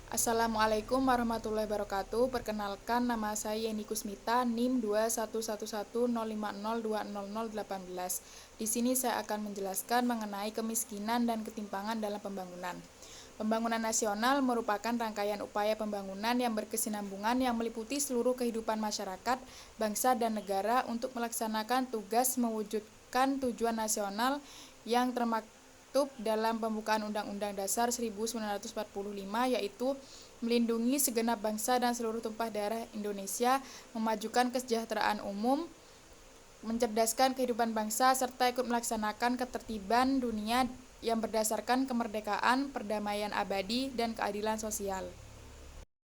Assalamualaikum warahmatullahi wabarakatuh. Perkenalkan, nama saya Yeni Kusmita, NIM 211100502018. Di sini saya akan menjelaskan mengenai kemiskinan dan ketimpangan dalam pembangunan. Pembangunan nasional merupakan rangkaian upaya pembangunan yang berkesinambungan yang meliputi seluruh kehidupan masyarakat, bangsa, dan negara untuk melaksanakan tugas mewujudkan tujuan nasional yang termaktub dalam pembukaan Undang-Undang Dasar 1945, yaitu melindungi segenap bangsa dan seluruh tumpah darah Indonesia, memajukan kesejahteraan umum, mencerdaskan kehidupan bangsa, serta ikut melaksanakan ketertiban dunia yang berdasarkan kemerdekaan, perdamaian abadi, dan keadilan sosial.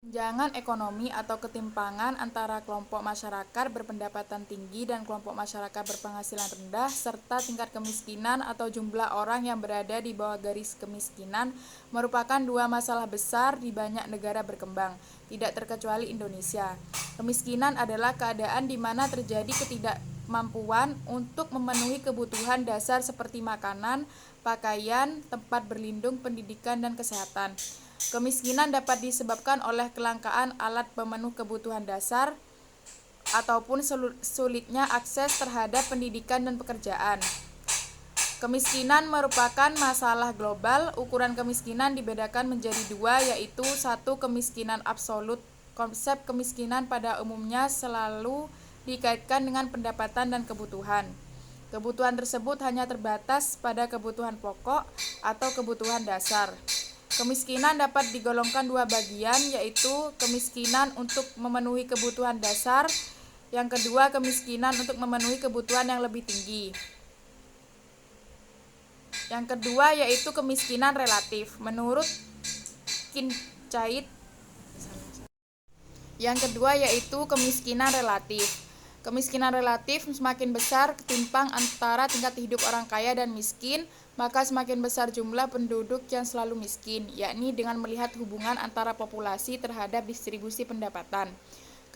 Tunjangan ekonomi atau ketimpangan antara kelompok masyarakat berpendapatan tinggi dan kelompok masyarakat berpenghasilan rendah, serta tingkat kemiskinan atau jumlah orang yang berada di bawah garis kemiskinan merupakan dua masalah besar di banyak negara berkembang, tidak terkecuali Indonesia. Kemiskinan adalah keadaan di mana terjadi ketidakmampuan untuk memenuhi kebutuhan dasar seperti makanan, pakaian, tempat berlindung, pendidikan, dan kesehatan. Kemiskinan dapat disebabkan oleh kelangkaan alat pemenuh kebutuhan dasar ataupun sulitnya akses terhadap pendidikan dan pekerjaan. Kemiskinan merupakan masalah global. Ukuran kemiskinan dibedakan menjadi dua, yaitu satu, kemiskinan absolut. Konsep kemiskinan pada umumnya selalu dikaitkan dengan pendapatan dan kebutuhan. Kebutuhan tersebut hanya terbatas pada kebutuhan pokok atau kebutuhan dasar. Kemiskinan dapat digolongkan dua bagian, yaitu kemiskinan untuk memenuhi kebutuhan dasar, yang kedua kemiskinan untuk memenuhi kebutuhan yang lebih tinggi. Yang kedua yaitu kemiskinan relatif. Menurut Kincait, yang kedua yaitu kemiskinan relatif. Kemiskinan relatif semakin besar ketimpang antara tingkat hidup orang kaya dan miskin, maka semakin besar jumlah penduduk yang selalu miskin, yakni dengan melihat hubungan antara populasi terhadap distribusi pendapatan.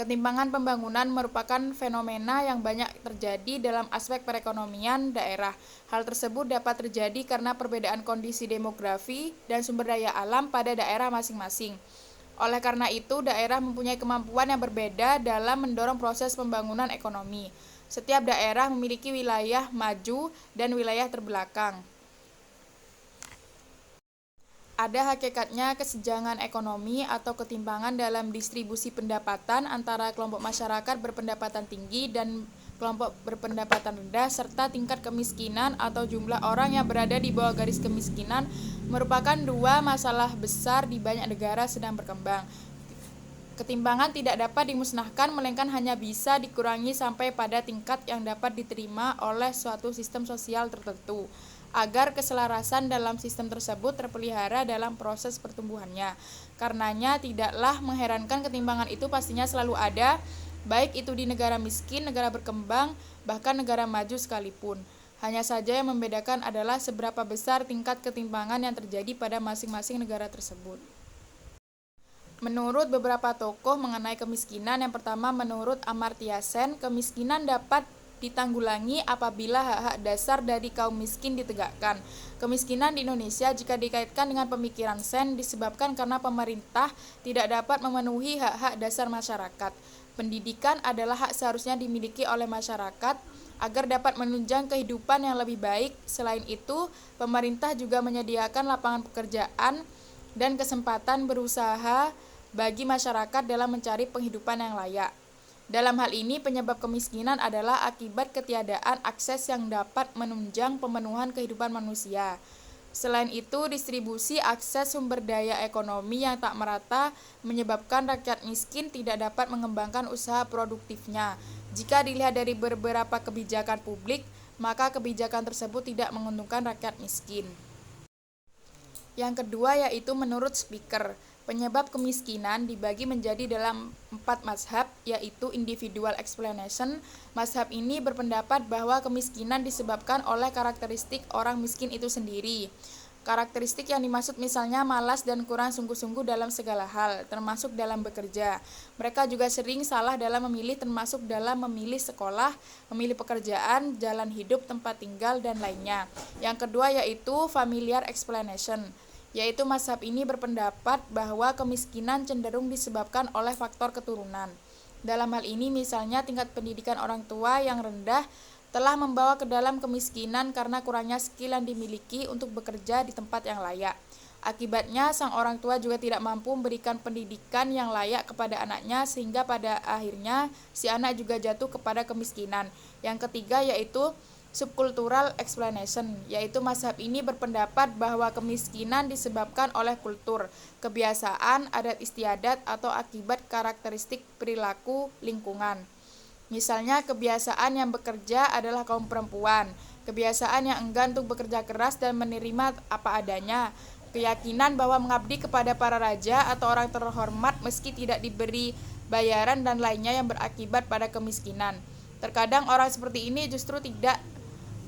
Ketimpangan pembangunan merupakan fenomena yang banyak terjadi dalam aspek perekonomian daerah. Hal tersebut dapat terjadi karena perbedaan kondisi demografi dan sumber daya alam pada daerah masing-masing. Oleh karena itu, daerah mempunyai kemampuan yang berbeda dalam mendorong proses pembangunan ekonomi. Setiap daerah memiliki wilayah maju dan wilayah terbelakang. Ada hakikatnya kesenjangan ekonomi atau ketimpangan dalam distribusi pendapatan antara kelompok masyarakat berpendapatan tinggi dan kelompok berpendapatan rendah, serta tingkat kemiskinan atau jumlah orang yang berada di bawah garis kemiskinan merupakan dua masalah besar di banyak negara sedang berkembang. Ketimpangan tidak dapat dimusnahkan, melainkan hanya bisa dikurangi sampai pada tingkat yang dapat diterima oleh suatu sistem sosial tertentu, agar keselarasan dalam sistem tersebut terpelihara dalam proses pertumbuhannya. Karenanya tidaklah mengherankan ketimpangan itu pastinya selalu ada, baik itu di negara miskin, negara berkembang, bahkan negara maju sekalipun. Hanya saja yang membedakan adalah seberapa besar tingkat ketimpangan yang terjadi pada masing-masing negara tersebut. Menurut beberapa tokoh mengenai kemiskinan, yang pertama menurut Amartya Sen, kemiskinan dapat ditanggulangi apabila hak-hak dasar dari kaum miskin ditegakkan. Kemiskinan di Indonesia jika dikaitkan dengan pemikiran Sen disebabkan karena pemerintah tidak dapat memenuhi hak-hak dasar masyarakat. Pendidikan adalah hak seharusnya dimiliki oleh masyarakat agar dapat menunjang kehidupan yang lebih baik. Selain itu, pemerintah juga menyediakan lapangan pekerjaan dan kesempatan berusaha bagi masyarakat dalam mencari penghidupan yang layak. Dalam hal ini, penyebab kemiskinan adalah akibat ketiadaan akses yang dapat menunjang pemenuhan kehidupan manusia. Selain itu, distribusi akses sumber daya ekonomi yang tak merata menyebabkan rakyat miskin tidak dapat mengembangkan usaha produktifnya. Jika dilihat dari beberapa kebijakan publik, maka kebijakan tersebut tidak menguntungkan rakyat miskin. Yang kedua yaitu menurut speaker, penyebab kemiskinan dibagi menjadi dalam 4 mazhab, yaitu individual explanation. Mazhab ini berpendapat bahwa kemiskinan disebabkan oleh karakteristik orang miskin itu sendiri. Karakteristik yang dimaksud misalnya malas dan kurang sungguh-sungguh dalam segala hal, termasuk dalam bekerja. Mereka juga sering salah dalam memilih, termasuk dalam memilih sekolah, memilih pekerjaan, jalan hidup, tempat tinggal, dan lainnya. Yang kedua yaitu familiar explanation. yaitu mazhab ini berpendapat bahwa kemiskinan cenderung disebabkan oleh faktor keturunan. Dalam hal ini misalnya tingkat pendidikan orang tua yang rendah telah membawa ke dalam kemiskinan karena kurangnya skill yang dimiliki untuk bekerja di tempat yang layak. Akibatnya, sang orang tua juga tidak mampu memberikan pendidikan yang layak kepada anaknya sehingga pada akhirnya si anak juga jatuh kepada kemiskinan. Yang ketiga yaitu subcultural explanation, yaitu mazhab ini berpendapat bahwa kemiskinan disebabkan oleh kultur, kebiasaan, adat istiadat, atau akibat karakteristik perilaku lingkungan. Misalnya kebiasaan yang bekerja adalah kaum perempuan, kebiasaan yang enggan untuk bekerja keras dan menerima apa adanya, keyakinan bahwa mengabdi kepada para raja atau orang terhormat meski tidak diberi bayaran dan lainnya yang berakibat pada kemiskinan. Terkadang orang seperti ini justru tidak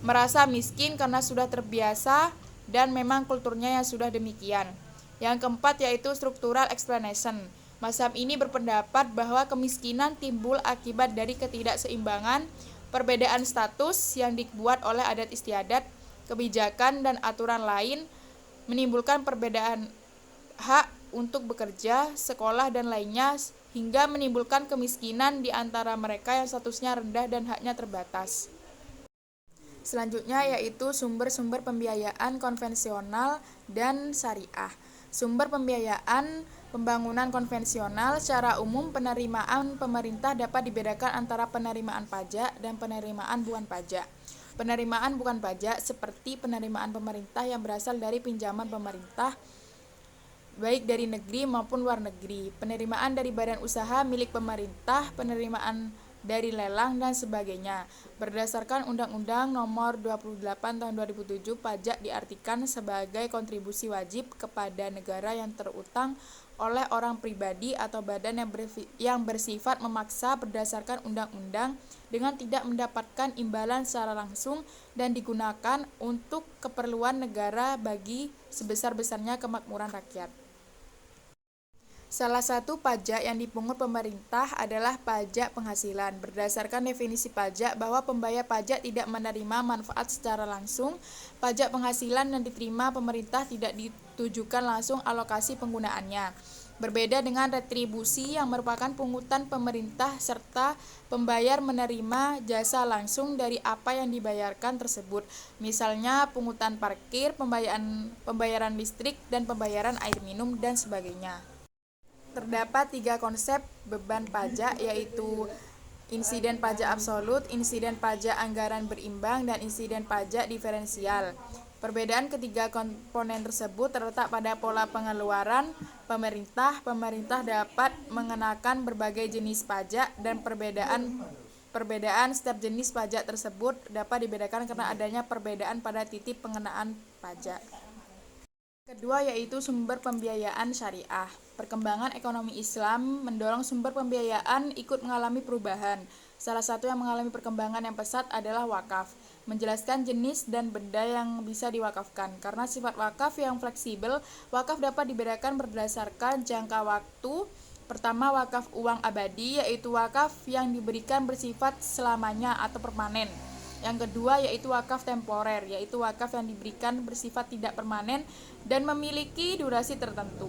merasa miskin karena sudah terbiasa dan memang kulturnya yang sudah demikian. Yang keempat yaitu structural explanation. Mazhab ini berpendapat bahwa kemiskinan timbul akibat dari ketidakseimbangan perbedaan status yang dibuat oleh adat istiadat, kebijakan, dan aturan lain, menimbulkan perbedaan hak untuk bekerja, sekolah, dan lainnya, hingga menimbulkan kemiskinan di antara mereka yang statusnya rendah dan haknya terbatas. Selanjutnya yaitu sumber-sumber pembiayaan konvensional dan syariah. Sumber pembiayaan pembangunan konvensional secara umum penerimaan pemerintah dapat dibedakan antara penerimaan pajak dan penerimaan bukan pajak. Penerimaan bukan pajak seperti penerimaan pemerintah yang berasal dari pinjaman pemerintah baik dari negeri maupun luar negeri, penerimaan dari badan usaha milik pemerintah, penerimaan dari lelang dan sebagainya. Berdasarkan Undang-Undang Nomor 28 Tahun 2007, pajak diartikan sebagai kontribusi wajib kepada negara yang terutang oleh orang pribadi atau badan yang bersifat memaksa berdasarkan undang-undang dengan tidak mendapatkan imbalan secara langsung dan digunakan untuk keperluan negara bagi sebesar-besarnya kemakmuran rakyat. Salah satu pajak yang dipungut pemerintah adalah pajak penghasilan. Berdasarkan definisi pajak bahwa pembayar pajak tidak menerima manfaat secara langsung, pajak penghasilan yang diterima pemerintah tidak ditujukan langsung alokasi penggunaannya. Berbeda dengan retribusi yang merupakan pungutan pemerintah serta pembayar menerima jasa langsung dari apa yang dibayarkan tersebut. Misalnya pungutan parkir, pembayaran listrik, dan pembayaran air minum, dan sebagainya. Terdapat 3 konsep beban pajak yaitu insiden pajak absolut, insiden pajak anggaran berimbang, dan insiden pajak diferensial. Perbedaan ketiga komponen tersebut terletak pada pola pengeluaran pemerintah. Pemerintah dapat mengenakan berbagai jenis pajak dan perbedaan setiap jenis pajak tersebut dapat dibedakan karena adanya perbedaan pada titik pengenaan pajak. Kedua yaitu sumber pembiayaan syariah. Perkembangan ekonomi Islam mendorong sumber pembiayaan ikut mengalami perubahan. Salah satu yang mengalami perkembangan yang pesat adalah wakaf. Menjelaskan jenis dan benda yang bisa diwakafkan. Karena sifat wakaf yang fleksibel, wakaf dapat dibedakan berdasarkan jangka waktu. Pertama, wakaf uang abadi, yaitu wakaf yang diberikan bersifat selamanya atau permanen. Yang kedua yaitu wakaf temporer, yaitu wakaf yang diberikan bersifat tidak permanen dan memiliki durasi tertentu.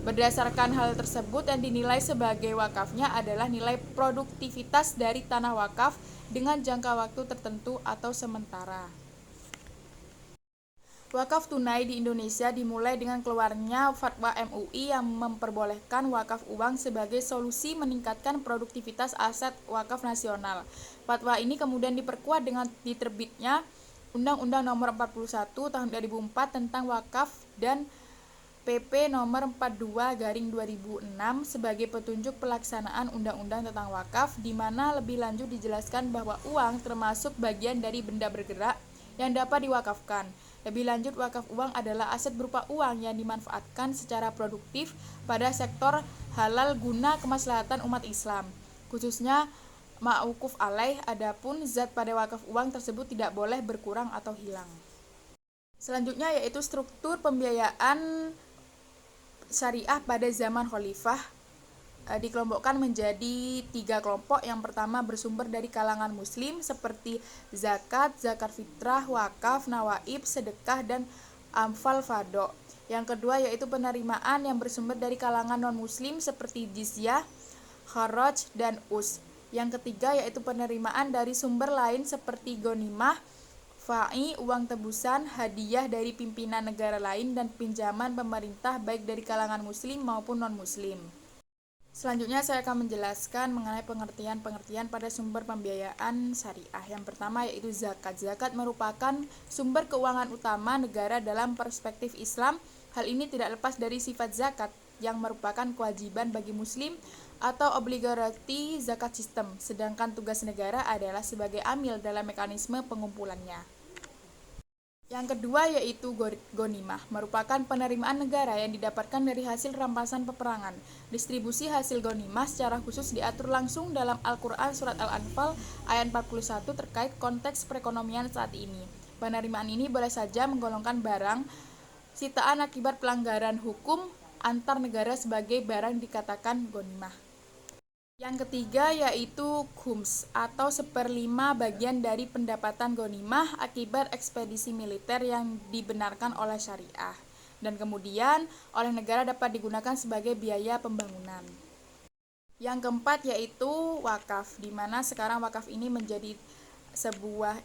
Berdasarkan hal tersebut yang dinilai sebagai wakafnya adalah nilai produktivitas dari tanah wakaf dengan jangka waktu tertentu atau sementara. Wakaf tunai di Indonesia dimulai dengan keluarnya fatwa MUI yang memperbolehkan wakaf uang sebagai solusi meningkatkan produktivitas aset wakaf nasional. Fatwa ini kemudian diperkuat dengan diterbitnya Undang-Undang Nomor 41 Tahun 2004 tentang wakaf dan PP Nomor 42/2006 sebagai petunjuk pelaksanaan Undang-Undang tentang wakaf, di mana lebih lanjut dijelaskan bahwa uang termasuk bagian dari benda bergerak yang dapat diwakafkan. Lebih lanjut, wakaf uang adalah aset berupa uang yang dimanfaatkan secara produktif pada sektor halal guna kemaslahatan umat Islam, khususnya ma'ukuf alaih. Adapun zat pada wakaf uang tersebut tidak boleh berkurang atau hilang. Selanjutnya yaitu struktur pembiayaan syariah pada zaman khalifah. Dikelompokkan menjadi 3 kelompok. Yang pertama bersumber dari kalangan muslim seperti zakat, zakat fitrah, wakaf, nawaib, sedekah, dan amfal fado. Yang kedua yaitu penerimaan yang bersumber dari kalangan non-muslim seperti jizyah, kharaj, dan us. Yang ketiga yaitu penerimaan dari sumber lain seperti ghanimah, fa'i, uang tebusan, hadiah dari pimpinan negara lain, dan pinjaman pemerintah baik dari kalangan muslim maupun non-muslim. Selanjutnya saya akan menjelaskan mengenai pengertian-pengertian pada sumber pembiayaan syariah. Yang pertama yaitu zakat. Zakat merupakan sumber keuangan utama negara dalam perspektif Islam. Hal ini tidak lepas dari sifat zakat yang merupakan kewajiban bagi muslim atau obligatory zakat sistem, sedangkan tugas negara adalah sebagai amil dalam mekanisme pengumpulannya. Yang kedua yaitu ghanimah, merupakan penerimaan negara yang didapatkan dari hasil rampasan peperangan. Distribusi hasil ghanimah secara khusus diatur langsung dalam Al-Quran Surat Al-Anfal ayat 41 terkait konteks perekonomian saat ini. Penerimaan ini boleh saja menggolongkan barang sitaan akibat pelanggaran hukum antar negara sebagai barang dikatakan ghanimah. Yang ketiga yaitu khums atau 1/5 bagian dari pendapatan ghanimah akibat ekspedisi militer yang dibenarkan oleh syariah dan kemudian oleh negara dapat digunakan sebagai biaya pembangunan. Yang keempat yaitu wakaf, di mana sekarang wakaf ini menjadi sebuah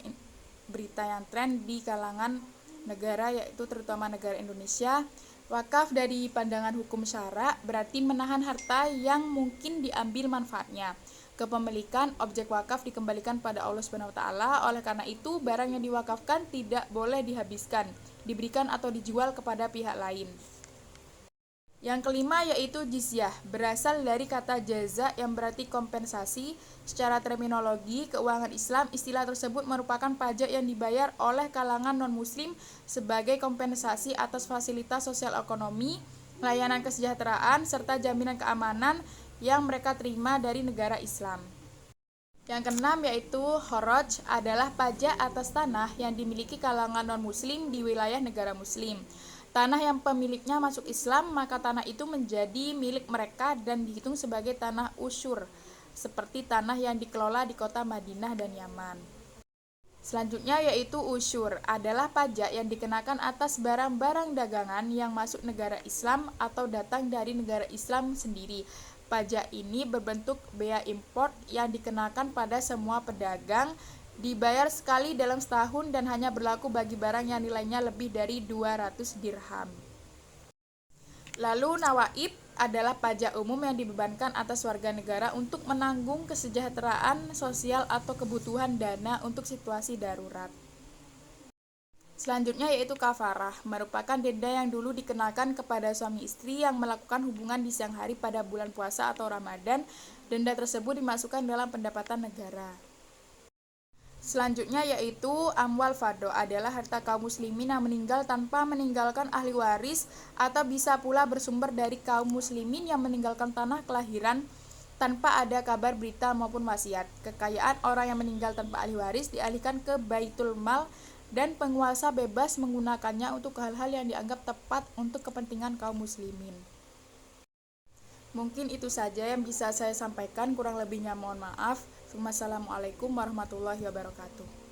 berita yang tren di kalangan negara, yaitu terutama negara Indonesia. Wakaf dari pandangan hukum syara berarti menahan harta yang mungkin diambil manfaatnya. Kepemilikan objek wakaf dikembalikan pada Allah SWT. Oleh karena itu, barang yang diwakafkan tidak boleh dihabiskan, diberikan atau dijual kepada pihak lain. Yang kelima yaitu jizyah, berasal dari kata jaza yang berarti kompensasi. Secara terminologi keuangan Islam, istilah tersebut merupakan pajak yang dibayar oleh kalangan non-muslim sebagai kompensasi atas fasilitas sosial ekonomi, layanan kesejahteraan, serta jaminan keamanan yang mereka terima dari negara Islam. Yang keenam yaitu kharaj, adalah pajak atas tanah yang dimiliki kalangan non-muslim di wilayah negara muslim. Tanah yang pemiliknya masuk Islam, maka tanah itu menjadi milik mereka dan dihitung sebagai tanah usyur, seperti tanah yang dikelola di kota Madinah dan Yaman. Selanjutnya yaitu usyur, adalah pajak yang dikenakan atas barang-barang dagangan yang masuk negara Islam atau datang dari negara Islam sendiri. Pajak ini berbentuk bea impor yang dikenakan pada semua pedagang, dibayar sekali dalam setahun dan hanya berlaku bagi barang yang nilainya lebih dari 200 dirham. Lalu nawaib adalah pajak umum yang dibebankan atas warga negara untuk menanggung kesejahteraan sosial atau kebutuhan dana untuk situasi darurat. Selanjutnya yaitu kafarah, merupakan denda yang dulu dikenakan kepada suami istri yang melakukan hubungan di siang hari pada bulan puasa atau Ramadan. Denda tersebut dimasukkan dalam pendapatan negara. Selanjutnya yaitu amwal fardho, adalah harta kaum muslimin yang meninggal tanpa meninggalkan ahli waris atau bisa pula bersumber dari kaum muslimin yang meninggalkan tanah kelahiran tanpa ada kabar berita maupun wasiat. Kekayaan orang yang meninggal tanpa ahli waris dialihkan ke baitul mal dan penguasa bebas menggunakannya untuk hal-hal yang dianggap tepat untuk kepentingan kaum muslimin. Mungkin itu saja yang bisa saya sampaikan, kurang lebihnya mohon maaf. Wassalamualaikum warahmatullahi wabarakatuh.